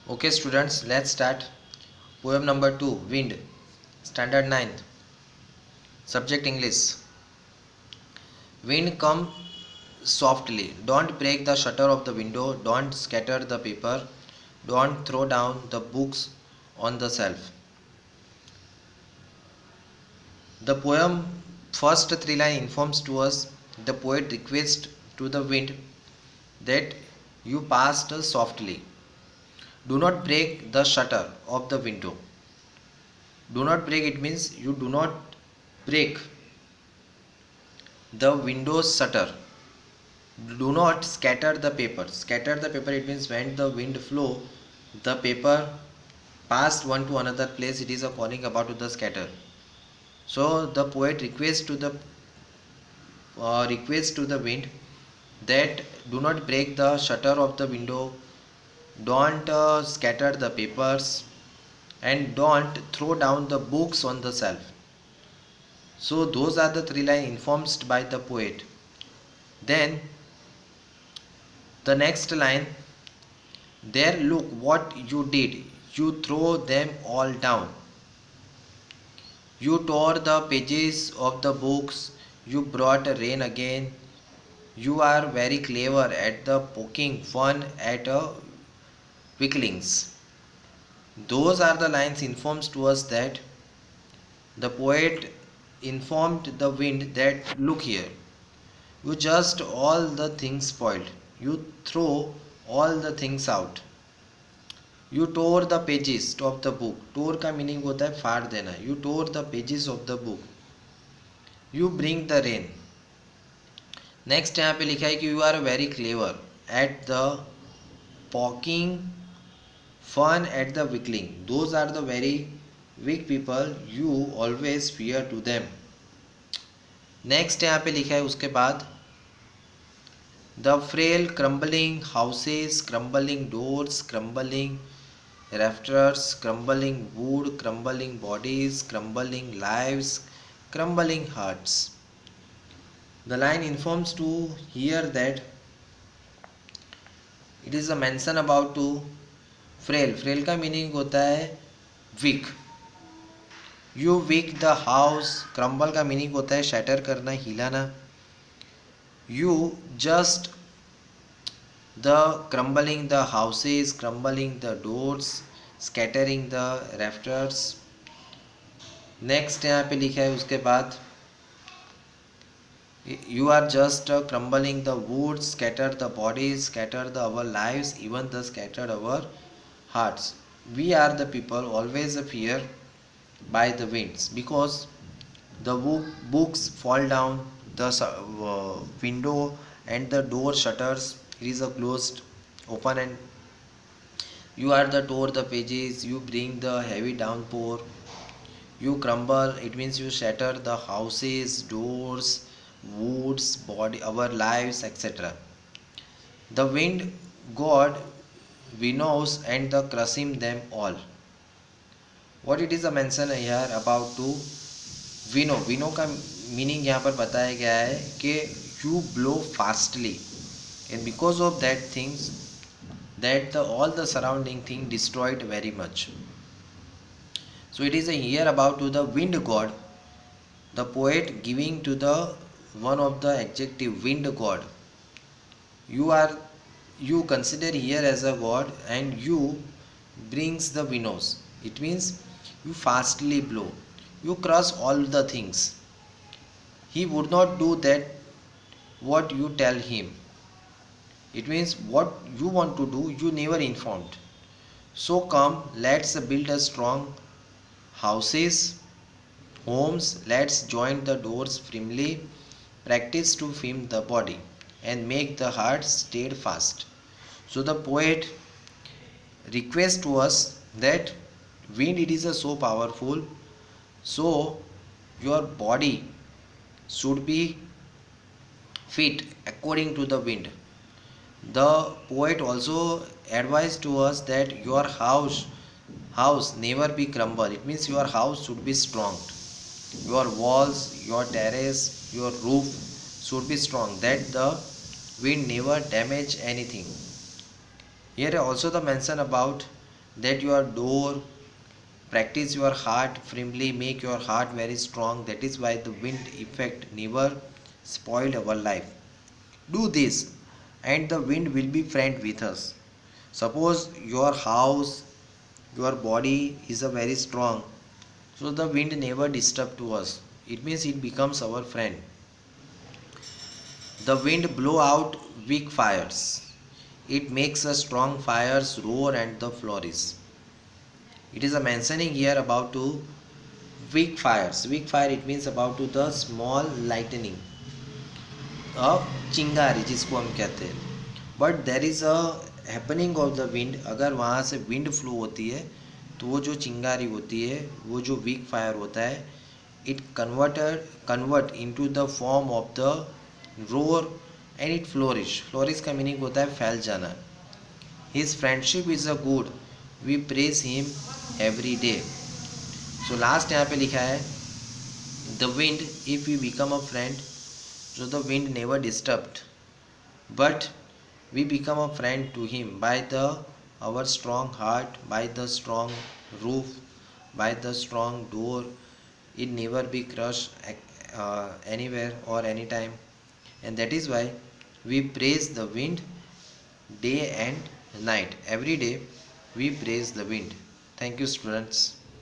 Okay students, let's start. Poem number 2, Wind, Standard 9th, Subject English. Wind come softly. Don't break the shutter of the window. Don't scatter the paper. Don't throw down the books on the shelf. The poem first three line informs to us the poet requests to the wind that you passed softly. Do not break the shutter of the window. Do not break, it means you do not break the window's shutter. Do not scatter the paper. Scatter the paper, it means when the wind flow, the paper passed one to another place, it is a calling about to the scatter. So the poet request to the wind that do not break the shutter of the window, don't scatter the papers, and don't throw down the books on the shelf. So those are the three lines informed by the poet. Then the next line, there look what you did, you throw them all down. You tore the pages of the books, you brought rain again. You are very clever at the poking fun at weaklings. Those are the lines informs to us that the poet informed the wind that look here, you just all the things spoiled. You throw all the things out. You tore the pages of the book. Tore का meaning होता है फाड़ देना. You tore the pages of the book. You bring the rain. Next यहाँ पे लिखा है कि you are very clever at the poking fun at the weakling. Those are the very weak people. You always fear to them. Next यहाँ पे लिखा है उसके बाद the frail crumbling houses, crumbling doors, crumbling rafters, crumbling wood, crumbling bodies, crumbling lives, crumbling hearts. The line informs to here that it is a mention about to frail. Frail का meaning होता है weak. You weak the house. Crumble का meaning होता है shatter करना, हिलाना. You just the crumbling the houses, crumbling the doors, scattering the rafters. Next यहाँ पे लिखा है उसके बाद you are just crumbling the woods, scatter the bodies, scatter the our lives, even the scattered our hearts. We are the people always fear by the winds because the books fall down, the window and the door shutters, it is a closed open, and you are the tore the pages, you bring the heavy downpour. You crumble, it means you shatter the houses, doors, woods, body, our lives, etc. The wind god winnows and the crushing them all. What it is a mention here about to winnow. Winnow का meaning यहाँ पर बताया गया है कि you blow fastly, and because of that things that all the surrounding thing destroyed very much. So it is a here about to the wind god, the poet giving to the one of the adjective wind god. You consider here as a god and you brings the winnows. It means you fastly blow, you crush all the things. He would not do that what you tell him. It means what you want to do you never informed. So come, let's build a strong houses, homes, let's join the doors firmly, practice to firm the body and make the heart steadfast. So the poet requests to us that wind it is so powerful, so your body should be fit according to the wind. The poet also advised to us that your house never be crumble. It means your house should be strong. Your walls, your terrace, your roof should be strong, that the wind never damage anything. Here also the mention about that your door, practice your heart firmly, make your heart very strong. That is why the wind effect never spoil our life. Do this and the wind will be friend with us. Suppose your house, your body is a very strong, so the wind never disturb to us. It means it becomes our friend. The wind blow out weak fires. It makes a strong fires roar and the flourish. It is a mentioning here about to weak fires. Weak fire it means about to the small lightning of चिंगारी जिसको हम कहते हैं. But there is a happening of the wind. अगर वहाँ से wind flow होती है तो वो जो चिंगारी होती है, वो जो वीक फायर होता है, it convert into the form of the roar and it flourish. Flourish का मीनिंग होता है फैल जाना. His friendship is a good, we praise him every day. So last यहाँ पे लिखा है the wind if you become a friend. So the wind never disturbed, but we become a friend to him by our strong heart, by the strong roof, by the strong door. It never be crushed anywhere or anytime, and that is why we praise the wind day and night. Every day we praise the wind. Thank you, students.